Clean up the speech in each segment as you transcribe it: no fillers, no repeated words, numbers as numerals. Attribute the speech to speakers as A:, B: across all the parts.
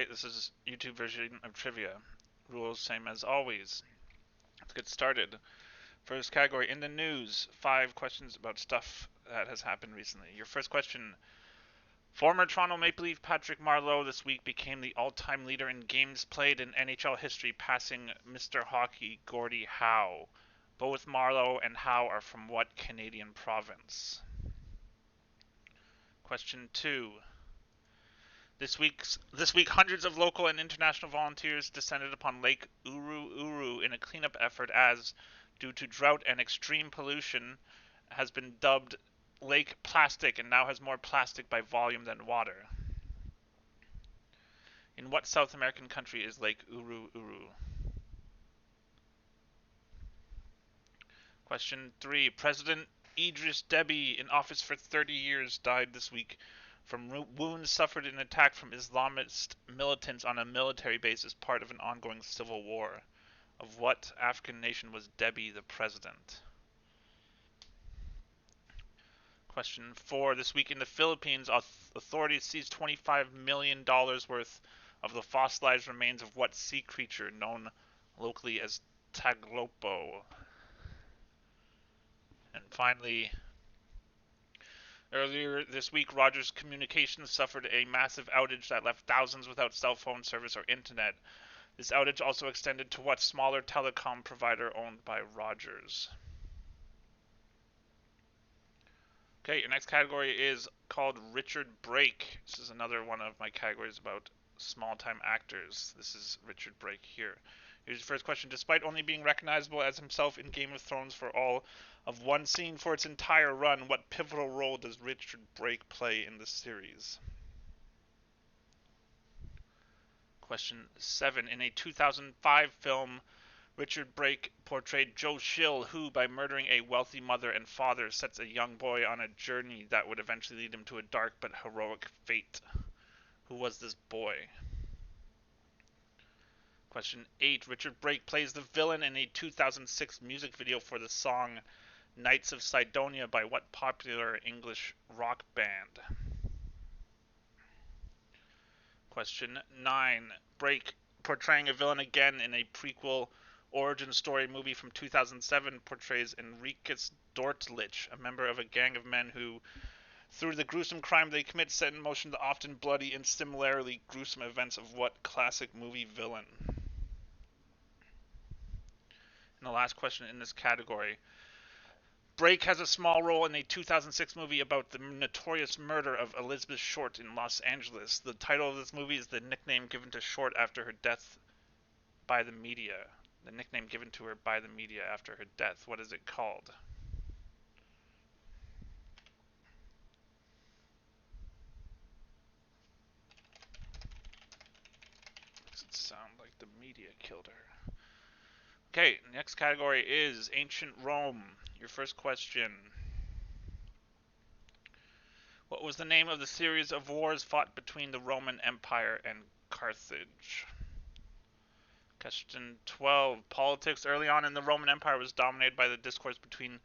A: Okay, this is YouTube version of trivia. Rules same as always. Let's get started. First category in the news. 5 questions about stuff that has happened recently. Your first question. Former Toronto Maple Leaf Patrick Marleau this week became the all-time leader in games played in NHL history, passing Mr. Hockey Gordie Howe. Both Marleau and Howe are from what Canadian province? Question 2. This week, hundreds of local and international volunteers descended upon Lake Uru Uru in a cleanup effort as, due to drought and extreme pollution, has been dubbed Lake Plastic and now has more plastic by volume than water. In what South American country is Lake Uru Uru? Question 3. President Idris Deby, in office for 30 years, died this week from wounds suffered in an attack from Islamist militants on a military base as part of an ongoing civil war. Of what African nation was Deby the president? Question 4. This week in the Philippines, authorities seized $25 million worth of the fossilized remains of what sea creature known locally as Taglopo? And finally, earlier this week, Rogers Communications suffered a massive outage that left thousands without cell phone service or internet. This outage also extended to what smaller telecom provider owned by Rogers? Okay, your next category is called Richard Brake. This is another one of my categories about small-time actors. This is Richard Brake here. Here's your first question. Despite only being recognizable as himself in Game of Thrones for all of one scene for its entire run, what pivotal role does Richard Brake play in the series? Question 7. In a 2005 film, Richard Brake portrayed Joe Schill, who, by murdering a wealthy mother and father, sets a young boy on a journey that would eventually lead him to a dark but heroic fate. Who was this boy? Question 8. Richard Brake plays the villain in a 2006 music video for the song Knights of Sidonia by what popular English rock band? Question 9. Brake, portraying a villain again in a prequel origin story movie from 2007, portrays Enriquez Dortlich, a member of a gang of men who, through the gruesome crime they commit, set in motion the often bloody and similarly gruesome events of what classic movie villain? And the last question in this category. Brake has a small role in a 2006 movie about the notorious murder of Elizabeth Short in Los Angeles. The title of this movie is the nickname given to Short after her death by the media. The nickname given to her by the media after her death. What is it called? Does it sound like the media killed her? Okay, next category is Ancient Rome. Your first question. What was the name of the series of wars fought between the Roman Empire and Carthage? Question 12. Politics early on in the Roman Empire was dominated by the discourse between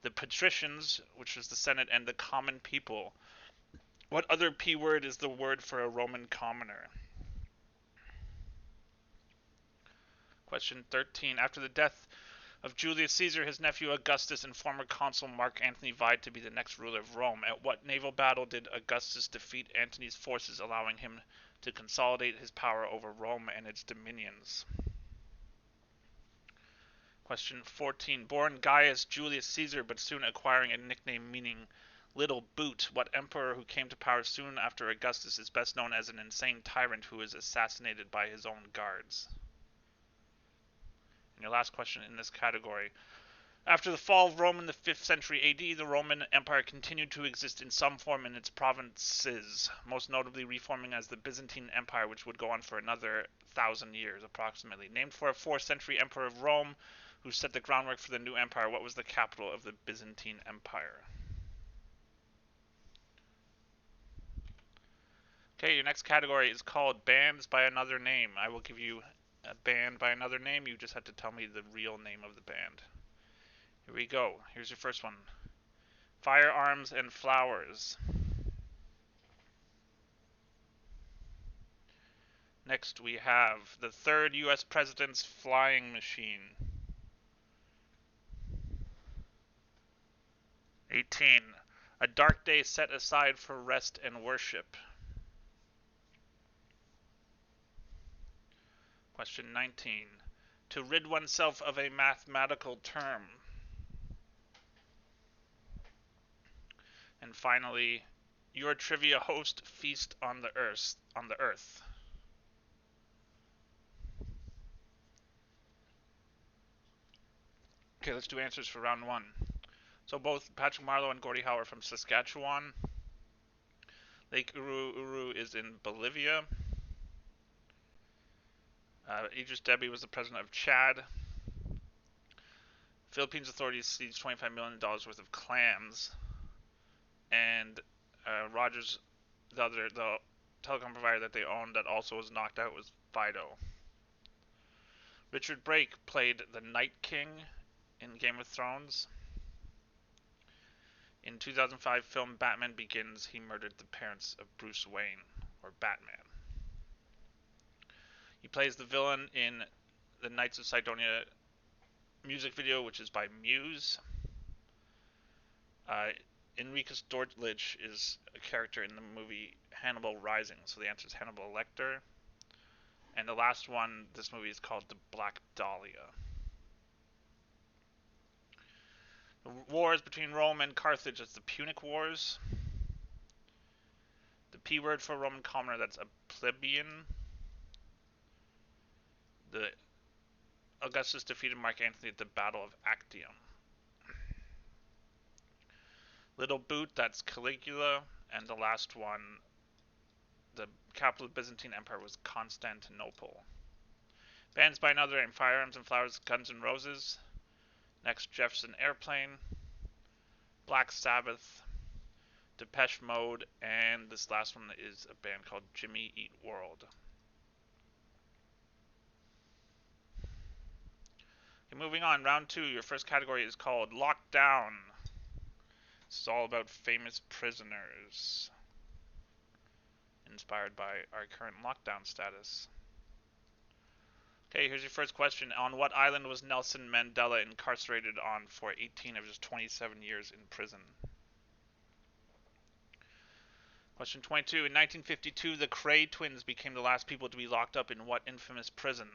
A: the patricians, which was the Senate, and the common people. What other P word is the word for a Roman commoner? Question 13. After the death of Julius Caesar, his nephew Augustus and former consul Mark Antony vied to be the next ruler of Rome. At what naval battle did Augustus defeat Antony's forces, allowing him to consolidate his power over Rome and its dominions? Question 14. Born Gaius Julius Caesar, but soon acquiring a nickname meaning Little Boot, what emperor who came to power soon after Augustus is best known as an insane tyrant who is assassinated by his own guards? And your last question in this category. After the fall of Rome in the 5th century AD, the Roman Empire continued to exist in some form in its provinces, most notably reforming as the Byzantine Empire, which would go on for another 1,000 years approximately. Named for a 4th century emperor of Rome who set the groundwork for the new empire, what was the capital of the Byzantine Empire? Okay, your next category is called Bands by Another Name. I will give you a band by another name. You just have to tell me the real name of the band. Here we go. Here's your first one. Firearms and Flowers. Next we have the third U.S. president's flying machine. 18. A dark day set aside for rest and worship. Question 19. To rid oneself of a mathematical term. And finally, your trivia host feast on the earth. Okay, let's do answers for round one. So both Patrick Marleau and Gordie Howe are from Saskatchewan. Lake Uru is in Bolivia. Idris Deby was the president of Chad. Philippines authorities seized $25 million worth of clams. And Rogers, the telecom provider that they owned that also was knocked out, was Fido. Richard Brake played the Night King in Game of Thrones. In 2005 film Batman Begins, he murdered the parents of Bruce Wayne, or Batman. He plays the villain in the Knights of Sidonia music video, which is by Muse. Enriquez Dortlich is a character in the movie Hannibal Rising, so the answer is Hannibal Lecter. And the last one, this movie is called The Black Dahlia. The wars between Rome and Carthage is the Punic Wars. The P word for Roman commoner, that's a plebeian. The Augustus defeated Mark Antony at the Battle of Actium. Little Boot, that's Caligula. And the last one, the capital of the Byzantine Empire was Constantinople. Bands by Another and Firearms and Flowers, Guns N' Roses. Next, Jefferson Airplane, Black Sabbath, Depeche Mode, and this last one is a band called Jimmy Eat World. Okay, moving on, round two. Your first category is called Lockdown. This is all about famous prisoners, inspired by our current lockdown status. Okay, here's your first question. On what island was Nelson Mandela incarcerated on for 18 of his 27 years in prison? Question 22. In 1952, the Kray twins became the last people to be locked up in what infamous prison?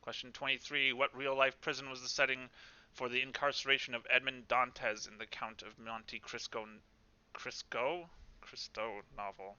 A: Question 23. What real-life prison was the setting for the incarceration of Edmond Dantes in the Count of Monte Cristo novel?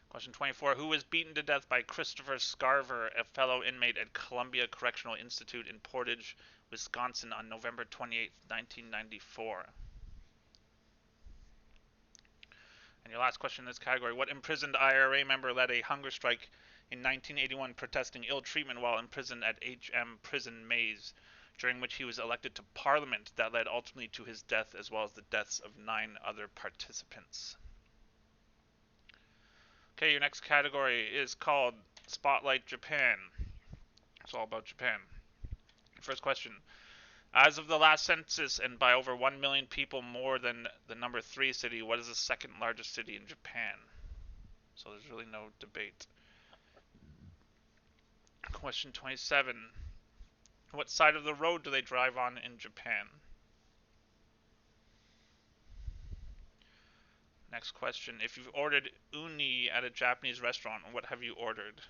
A: Question 24. Who was beaten to death by Christopher Scarver, a fellow inmate at Columbia Correctional Institute in Portage, Wisconsin on November 28, 1994? And your last question in this category. What imprisoned IRA member led a hunger strike in 1981 protesting ill treatment while imprisoned at HM Prison Maze, during which he was elected to Parliament, that led ultimately to his death as well as the deaths of 9 other participants? Okay, your next category is called Spotlight Japan. It's all about Japan. First question. As of the last census, and by over 1 million people more than the number 3 city, what is the second largest city in Japan? So there's really no debate. Question 27. What side of the road do they drive on in Japan? Next question. If you've ordered uni at a Japanese restaurant, what have you ordered?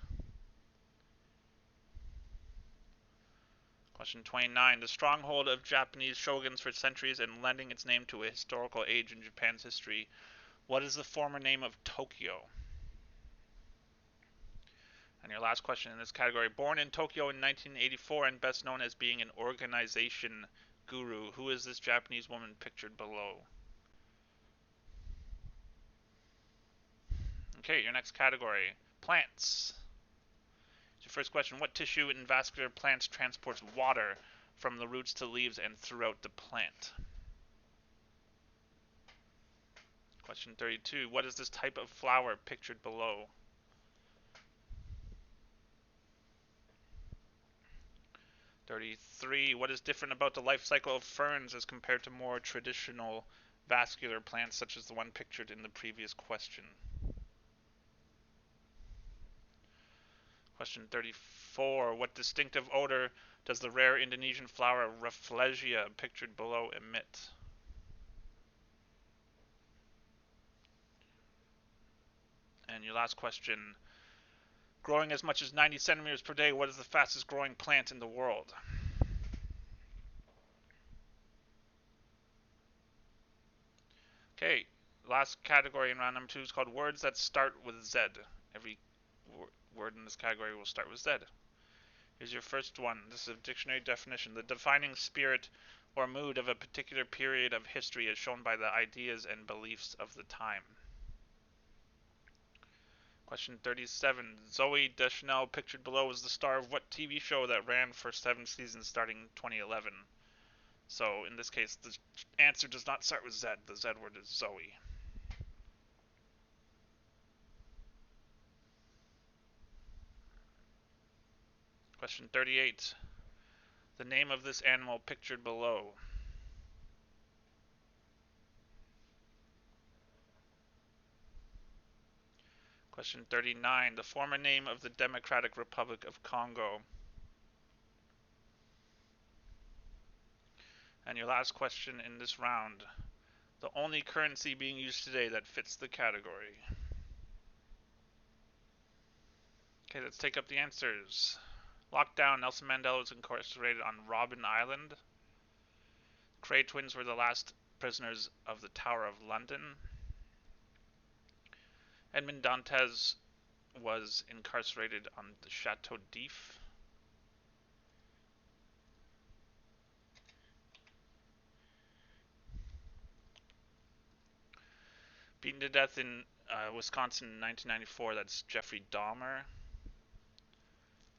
A: Question 29. The stronghold of Japanese shoguns for centuries and lending its name to a historical age in Japan's history. What is the former name of Tokyo? And your last question in this category. Born in Tokyo in 1984 and best known as being an organization guru, who is this Japanese woman pictured below? Okay, your next category. Plants. Your first question. What tissue in vascular plants transports water from the roots to leaves and throughout the plant? Question 32. What is this type of flower pictured below? 33. What is different about the life cycle of ferns as compared to more traditional vascular plants such as the one pictured in the previous question? Question 34. What distinctive odor does the rare Indonesian flower Rafflesia pictured below emit? And your last question. Growing as much as 90 centimeters per day, what is the fastest growing plant in the world? Okay, last category in round number 2 is called words that start with Z. Every word in this category will start with Z. Here's your first one. This is a dictionary definition. The defining spirit or mood of a particular period of history is shown by the ideas and beliefs of the time. Question 37. Zooey Deschanel, pictured below, is the star of what TV show that ran for 7 seasons starting 2011? So, in this case, the answer does not start with Z. The Z word is Zoe. Question 38. The name of this animal pictured below. Question 39. The former name of the Democratic Republic of Congo. And your last question in this round. The only currency being used today that fits the category. Okay, let's take up the answers. Lockdown. Nelson Mandela was incarcerated on Robben Island. Kray twins were the last prisoners of the Tower of London. Edmond Dantes was incarcerated on the Chateau d'If. Beaten to death in Wisconsin in 1994, that's Jeffrey Dahmer.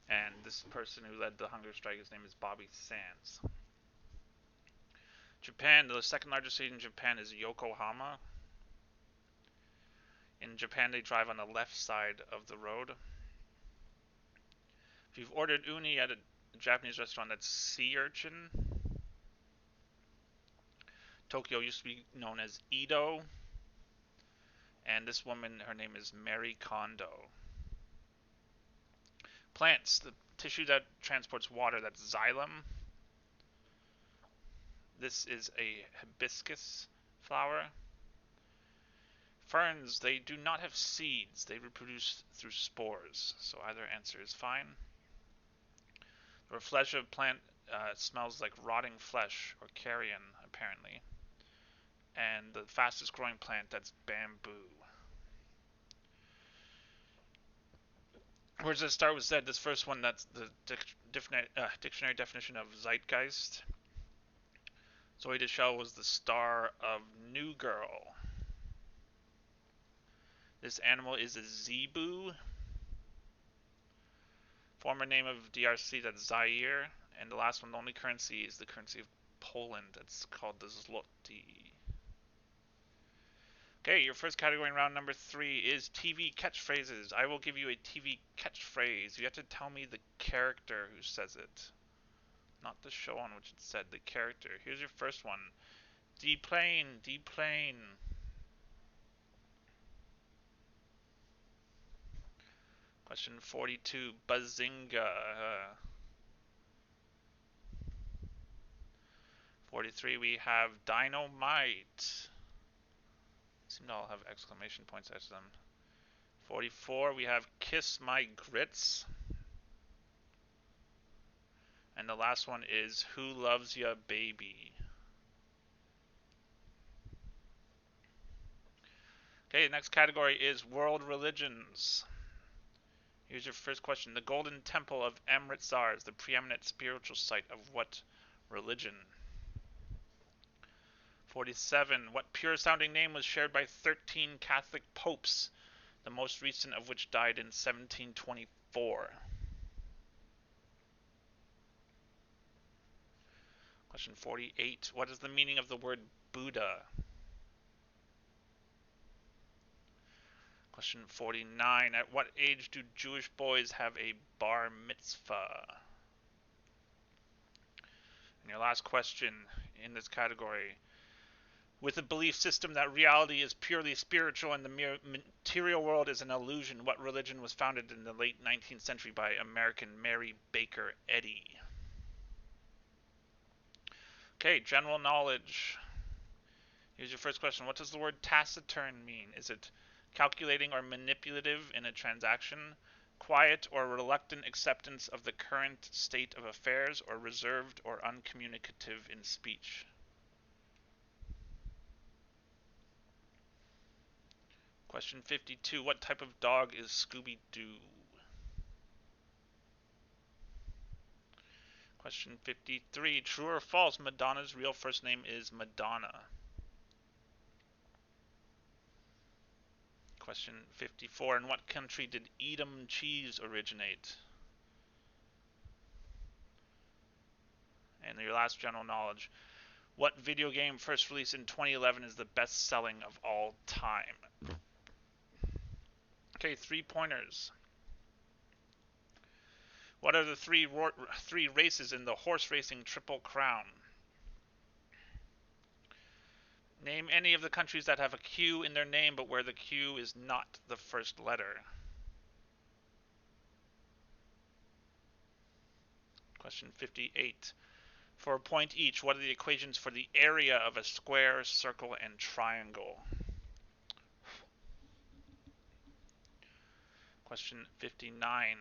A: And this person who led the hunger strike, his name is Bobby Sands. Japan, the second largest city in Japan is Yokohama. In Japan, they drive on the left side of the road. If you've ordered uni at a Japanese restaurant, that's sea urchin. Tokyo used to be known as Edo. And this woman, her name is Mary Kondo. Plants, the tissue that transports water, that's xylem. This is a hibiscus flower. Ferns, they do not have seeds. They reproduce through spores. So either answer is fine. The Rafflesia plant smells like rotting flesh or carrion, apparently. And the fastest growing plant, that's bamboo. Words that start with Z. This first one, that's the dictionary definition of zeitgeist. Zooey Deschanel was the star of New Girl. This animal is a zebu. Former name of DRC, that's Zaire. And the last one, the only currency, is the currency of Poland. That's called the zloty. Okay, your first category in round number 3 is TV catchphrases. I will give you a TV catchphrase. You have to tell me the character who says it. Not the show on which it's said, the character. Here's your first one. Deplane, deplane. Question 42, Bazinga. 43, we have Dynamite. Seem to all have exclamation points after them. 44, we have Kiss My Grits. And the last one is Who Loves Ya Baby. Okay, the next category is World Religions. Here's your first question. The Golden Temple of Amritsar is the preeminent spiritual site of what religion? 47. What pure-sounding name was shared by 13 Catholic popes, the most recent of which died in 1724? Question 48. What is the meaning of the word Buddha? Question 49. At what age do Jewish boys have a bar mitzvah? And your last question in this category: with a belief system that reality is purely spiritual and the material world is an illusion, what religion was founded in the late 19th century by American Mary Baker Eddy? Okay, general knowledge. Here's your first question. What does the word taciturn mean? Is it calculating or manipulative in a transaction, quiet or reluctant acceptance of the current state of affairs, or reserved or uncommunicative in speech? Question 52. What type of dog is Scooby-Doo? Question 53. True or false, Madonna's real first name is Madonna? Question 54. In what country did Edam cheese originate? And your last general knowledge. What video game first released in 2011 is the best selling of all time? Okay, 3 pointers. What are the three races in the horse racing Triple Crown? Name any of the countries that have a Q in their name but where the Q is not the first letter. Question 58. For a point each, what are the equations for the area of a square, circle, and triangle? Question 59.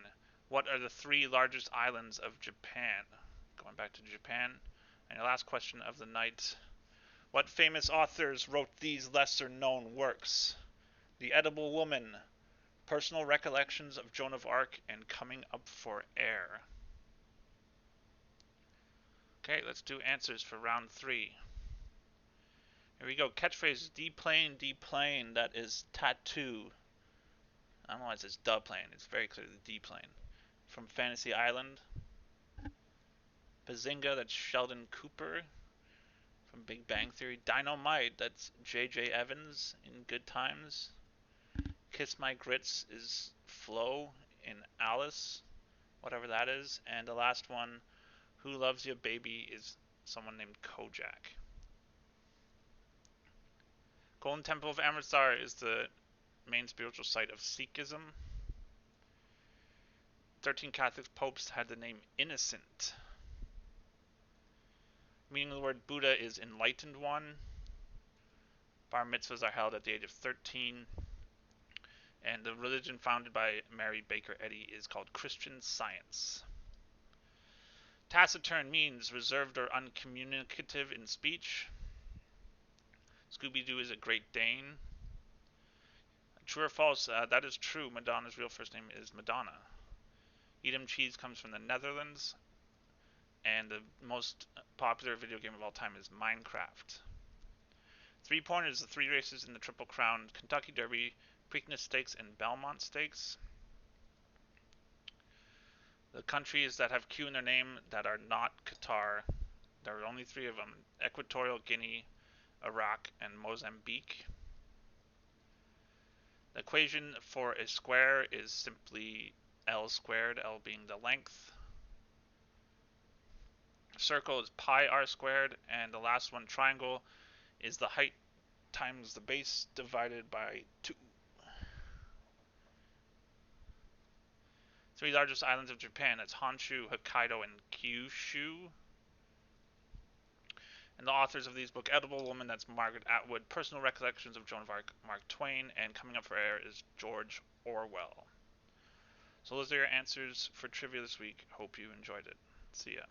A: What are the 3 largest islands of Japan? Going back to Japan. And your last question of the night. What famous authors wrote these lesser known works? The Edible Woman, Personal Recollections of Joan of Arc, and Coming Up for Air. Okay, let's do answers for round 3. Here we go. Catchphrase: D-plane, that is tattoo. I don't know why it says the plane. It's very clearly D-plane. From Fantasy Island. Bazinga, that's Sheldon Cooper from Big Bang Theory. Dynamite, that's J.J. Evans in Good Times. Kiss My Grits is Flo in Alice, whatever that is. And the last one, Who Loves You Baby, is someone named Kojak. Golden Temple of Amritsar is the main spiritual site of Sikhism. 13 Catholic popes had the name Innocent. Meaning of the word Buddha is enlightened one. Bar mitzvahs are held at the age of 13. And the religion founded by Mary Baker Eddy is called Christian Science. Taciturn means reserved or uncommunicative in speech. Scooby-Doo is a Great Dane. True or false? That is true. Madonna's real first name is Madonna. Edam cheese comes from the Netherlands. And the most popular video game of all time is Minecraft. 3 pointers: the 3 races in the Triple Crown: Kentucky Derby, Preakness Stakes, and Belmont Stakes. The countries that have Q in their name that are not Qatar, there are only 3 of them: Equatorial Guinea, Iraq, and Mozambique. The equation for a square is simply L squared, L being the length. Circle is pi r squared, and the last one, triangle, is the height times the base divided by 2. 3 largest islands of Japan, that's Honshu, Hokkaido, and Kyushu. And the authors of these books: Edible Woman, that's Margaret Atwood. Personal Recollections of Joan of Arc, Mark Twain. And Coming Up for Air is George Orwell. So those are your answers for trivia this week. Hope you enjoyed it. See ya.